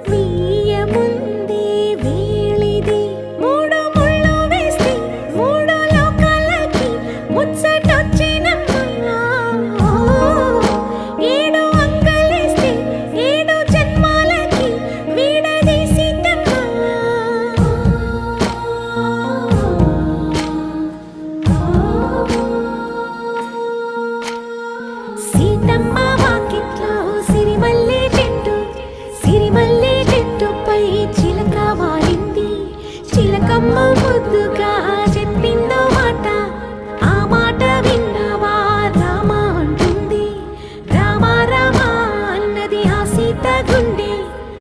వీయముందే వేళిది మూడు ముళ్ళు వేస్తే మూడు లోకాలకి ముచ్చటొచ్చినమ్మా ఏడు అంగలేస్తే ఏడు జన్మాలకి వీడదీసిందమ్మా సీతమ్మ వాకిట్లో సిరిమల్లె చెట్టుపై చిలక వాలింది చిలకమ్మ